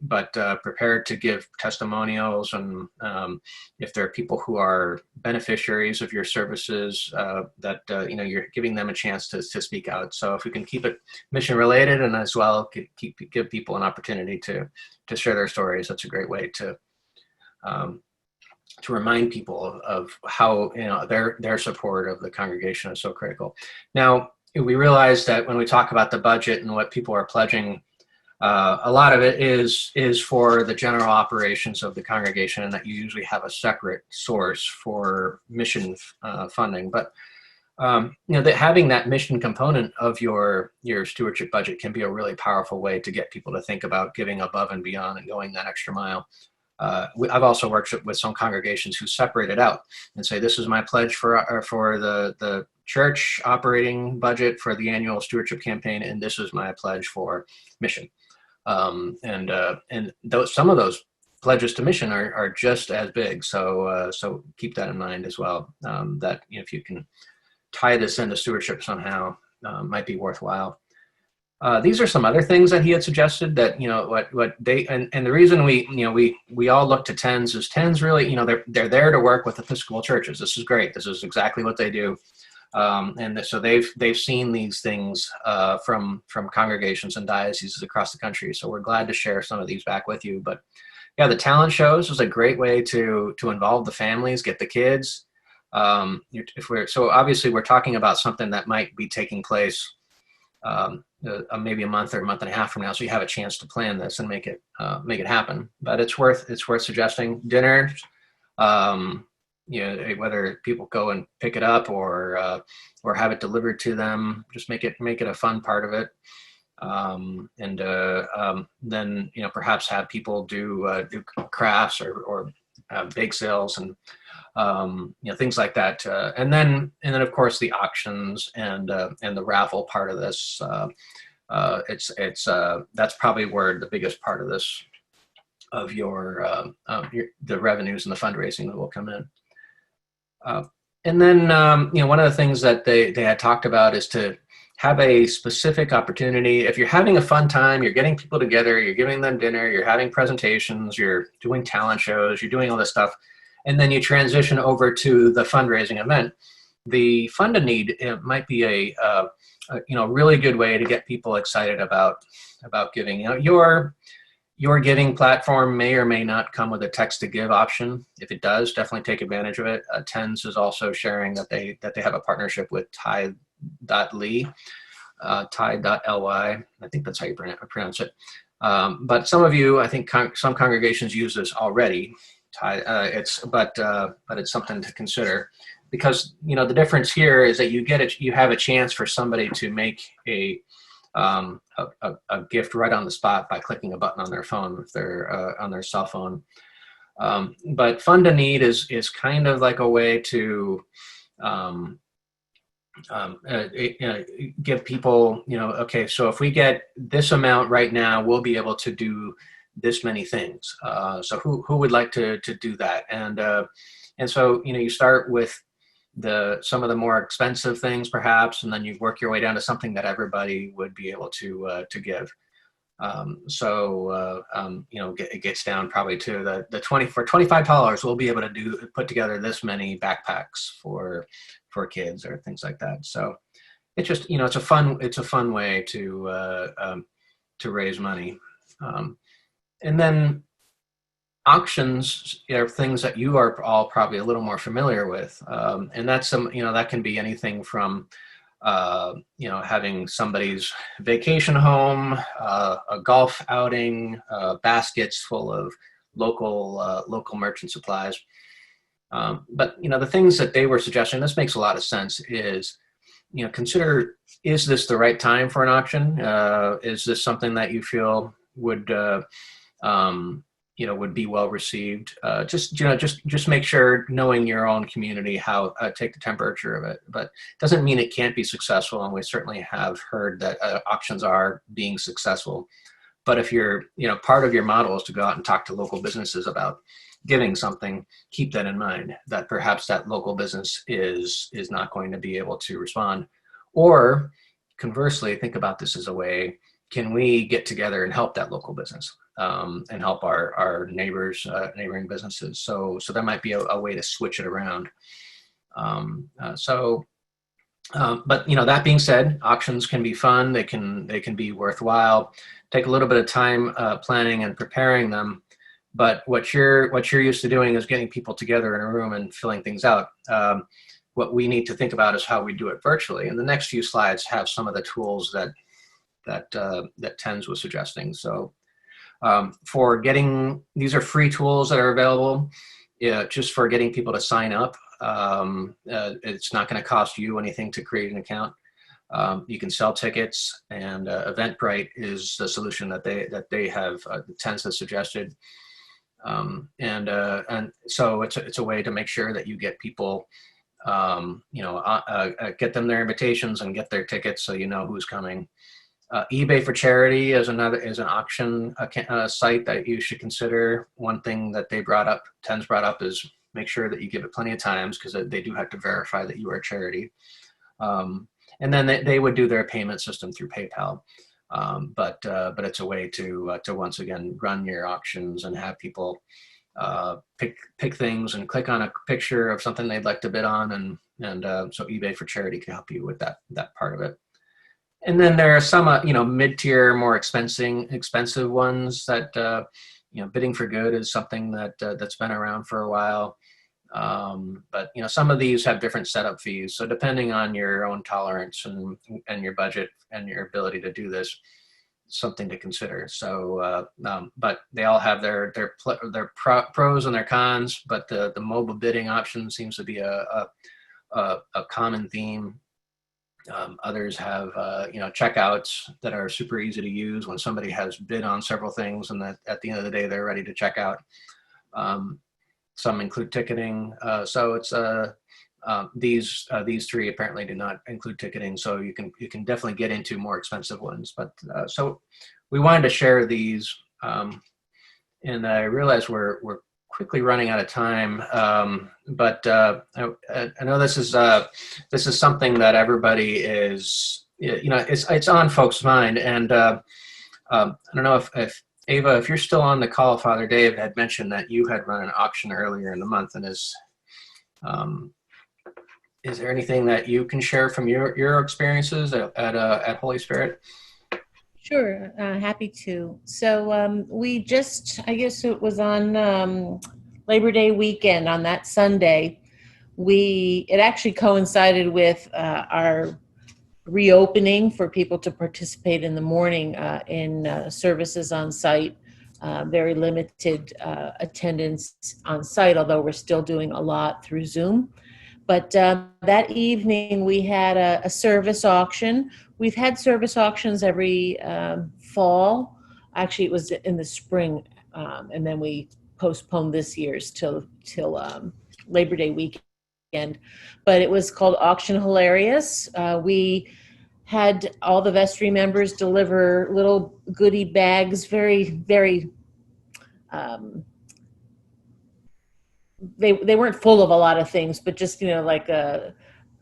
but prepared to give testimonials. And if there are people who are beneficiaries of your services, that you're giving them a chance to speak out. So if we can keep it mission related, and as well give people an opportunity to share their stories, that's a great way to remind people of how their support of the congregation is so critical. Now, we realize that when we talk about the budget and what people are pledging, a lot of it is for the general operations of the congregation, and that you usually have a separate source for mission funding. But that having that mission component of your stewardship budget can be a really powerful way to get people to think about giving above and beyond and going that extra mile. I've also worked with some congregations who separate it out and say, this is my pledge for the church operating budget for the annual stewardship campaign, and this is my pledge for mission. And some of those pledges to mission are just as big. So keep that in mind as well. That if you can tie this into stewardship somehow, might be worthwhile. These are some other things that he had suggested that, what they, and the reason we all look to TENS is TENS really, they're there to work with Episcopal churches. This is great. This is exactly what they do. And so they've seen these things from congregations and dioceses across the country. So we're glad to share some of these back with you. But yeah, the talent shows was a great way to involve the families, get the kids. So obviously we're talking about something that might be taking place maybe a month or a month and a half from now, so you have a chance to plan this and make it happen. But it's worth suggesting dinners. Whether people go and pick it up or have it delivered to them, just make it a fun part of it. Then perhaps have people do crafts or bake sales and things like that. And then of course the auctions and the raffle part of this. That's probably where the biggest part of this of the revenues and the fundraising that will come in. And then one of the things that they had talked about is to have a specific opportunity. If you're having a fun time, you're getting people together, you're giving them dinner, you're having presentations, you're doing talent shows, you're doing all this stuff, and then you transition over to the fundraising event, the fund a need, it might be a really good way to get people excited about giving. Your giving platform may or may not come with a text to give option. If it does, definitely take advantage of it. TENS is also sharing that they have a partnership with Tithe.ly, Tithe.ly. I think that's how you pronounce it. But some of you, I think some congregations use this already. But it's something to consider, because the difference here is that you have a chance for somebody to make a gift right on the spot by clicking a button on their phone if they're on their cell phone. But fund a need is kind of like a way to give people, okay, so if we get this amount right now, we'll be able to do this many things. So who would like to do that? And so you start with some of the more expensive things perhaps, and then you work your way down to something that everybody would be able to give. It gets down probably to the for $25 we'll be able to put together this many backpacks for kids or things like that. So it's just it's a fun way to raise money. And then auctions are things that you are all probably a little more familiar with, and that's that can be anything from having somebody's vacation home, a golf outing, baskets full of local merchant supplies. But the things that they were suggesting, this makes a lot of sense, is consider, is this the right time for an auction? Is this something that you feel would be well received? Just make sure, knowing your own community, how take the temperature of it. But it doesn't mean it can't be successful, and we certainly have heard that auctions are being successful. But if you're part of your model is to go out and talk to local businesses about giving something, keep that in mind, that perhaps that local business is not going to be able to respond. Or conversely, think about this as a way can we get together and help that local business and help our neighbors, neighboring businesses? So that might be a way to switch it around. But that being said, auctions can be fun. They can be worthwhile. Take a little bit of time planning and preparing them. But what you're used to doing is getting people together in a room and filling things out. What we need to think about is how we do it virtually. And the next few slides have some of the tools that Tens was suggesting. So for getting, these are free tools that are available. Just for getting people to sign up. It's not going to cost you anything to create an account. You can sell tickets, and Eventbrite is the solution that they have. Tens has suggested, and so it's a way to make sure that you get people, get them their invitations and get their tickets, so you know who's coming. eBay for Charity is an auction site that you should consider. One thing that Tens brought up is make sure that you give it plenty of times, because they do have to verify that you are a charity. And then they would do their payment system through PayPal. But it's a way to once again run your auctions and have people pick things and click on a picture of something they'd like to bid on, and so eBay for Charity can help you with that part of it. And then there are some mid-tier, more expensive ones that Bidding for Good is something that's been around for a while. But some of these have different setup fees. So depending on your own tolerance and your budget and your ability to do this, something to consider. So, but they all have their pros and their cons. But the mobile bidding option seems to be a common theme. Others have checkouts that are super easy to use when somebody has bid on several things, and that at the end of the day they're ready to check out. Some include ticketing, so it's these three apparently do not include ticketing, so you can definitely get into more expensive ones. But so we wanted to share these, and I realize we're quickly running out of time, but I know this is something that everybody is, it's on folks' mind, and I don't know if Ava, if you're still on the call, Father Dave had mentioned that you had run an auction earlier in the month, and is there anything that you can share from your experiences at Holy Spirit? Sure, happy to. So we just, I guess it was on Labor Day weekend, on that Sunday, it actually coincided with our reopening for people to participate in the morning in services on site. Very limited attendance on site, although we're still doing a lot through Zoom. But that evening we had a service auction. We've had service auctions every fall. Actually, it was in the spring, and then we postponed this year's till Labor Day weekend. But it was called Auction Hilarious. We had all the vestry members deliver little goodie bags, very, very, they weren't full of a lot of things, but just, like an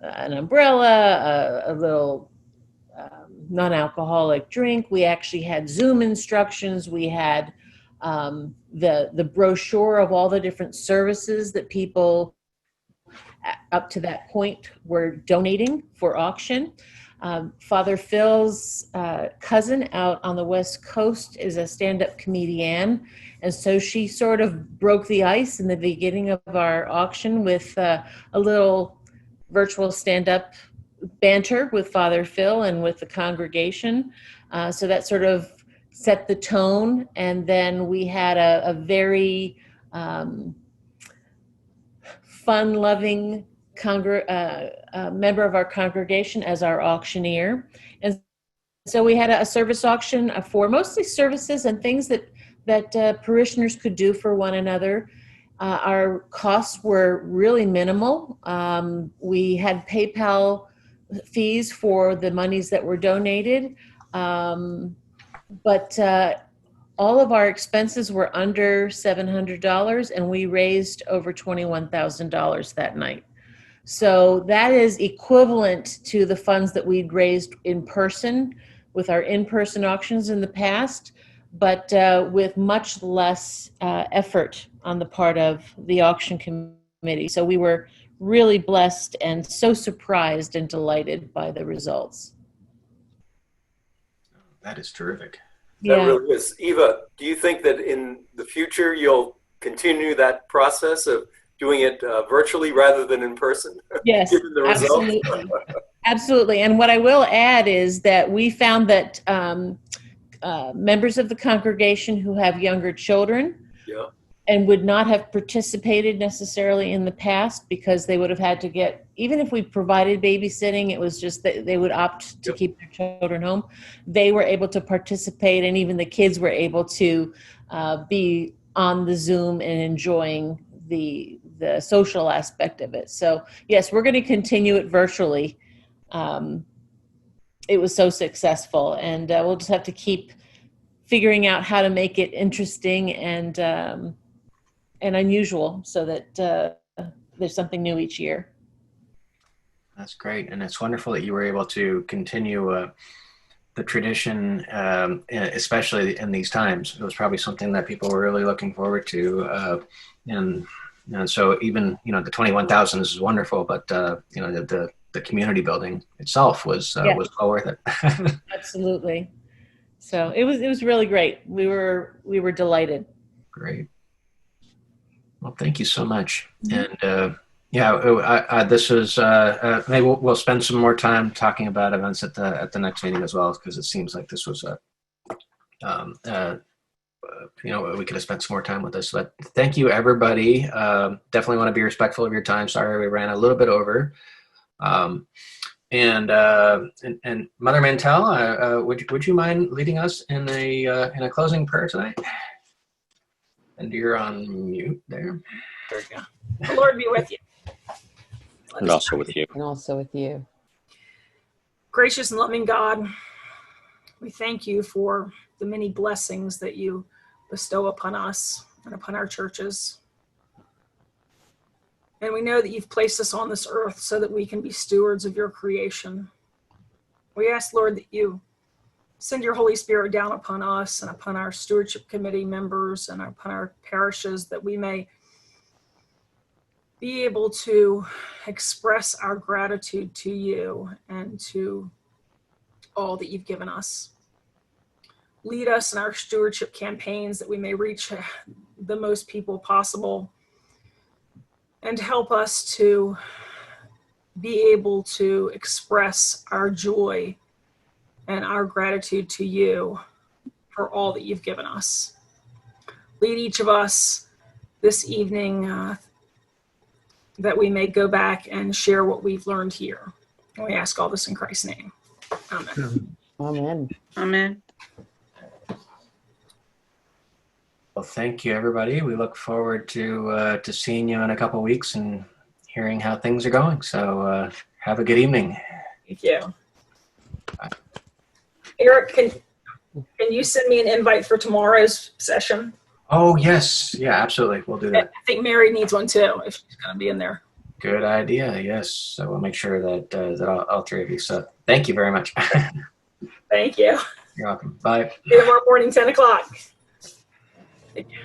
umbrella, a little non-alcoholic drink. We actually had Zoom instructions. We had the brochure of all the different services that people up to that point were donating for auction. Father Phil's cousin out on the West Coast is a stand-up comedian, and so she sort of broke the ice in the beginning of our auction with a little virtual stand-up banter with Father Phil and with the congregation. So that sort of set the tone, and then we had a very fun-loving member of our congregation as our auctioneer. And so we had a service auction for mostly services and things that parishioners could do for one another. Our costs were really minimal. We had PayPal fees for the monies that were donated, but all of our expenses were under $700, and we raised over $21,000 that night. So that is equivalent to the funds that we'd raised in person, with our in-person auctions in the past, but with much less effort on the part of the auction committee. So we were really blessed and so surprised and delighted by the results. That is terrific. That Yeah. really is. Eva, do you think that in the future you'll continue that process of doing it virtually rather than in person? Yes, Given the results? absolutely. Absolutely. And what I will add is that we found that members of the congregation who have younger children Yeah. and would not have participated necessarily in the past because they would have had to get, even if we provided babysitting, it was just that they would opt to keep their children home. They were able to participate, and even the kids were able to be on the Zoom and enjoying the social aspect of it. So yes, we're going to continue it virtually. It was so successful, and we'll just have to keep figuring out how to make it interesting and unusual so that there's something new each year. That's great. And it's wonderful that you were able to continue the tradition, especially in these times. It was probably something that people were really looking forward to. And so even, the 21,000 is wonderful, but, the community building itself was well worth it. Absolutely. So it was really great. We were delighted. Great. Well, thank you so much. And this is maybe we'll spend some more time talking about events at the next meeting as well, because it seems like this was we could have spent some more time with this. But thank you, everybody. Definitely want to be respectful of your time. Sorry we ran a little bit over. And Mother Mantell, would you mind leading us in a closing prayer tonight? And you're on mute there. There we go. The Lord be with you. And also with you. And also with you. Gracious and loving God, we thank you for the many blessings that you bestow upon us and upon our churches. And we know that you've placed us on this earth so that we can be stewards of your creation. We ask, Lord, that you send your Holy Spirit down upon us and upon our stewardship committee members and upon our parishes, that we may be able to express our gratitude to you and to all that you've given us. Lead us in our stewardship campaigns that we may reach the most people possible, and help us to be able to express our joy and our gratitude to you for all that you've given us. Lead each of us this evening that we may go back and share what we've learned here. And we ask all this in Christ's name. Amen. Amen. Amen. Well, thank you, everybody. We look forward to seeing you in a couple weeks and hearing how things are going. So have a good evening. Thank you. Bye. Eric, can you send me an invite for tomorrow's session? Oh, yes. Yeah, absolutely. We'll do that. I think Mary needs one too, if she's going to be in there. Good idea. Yes. So we'll make sure that all three of you. So thank you very much. Thank you. You're welcome. Bye. See you tomorrow morning, 10 o'clock. Thank you.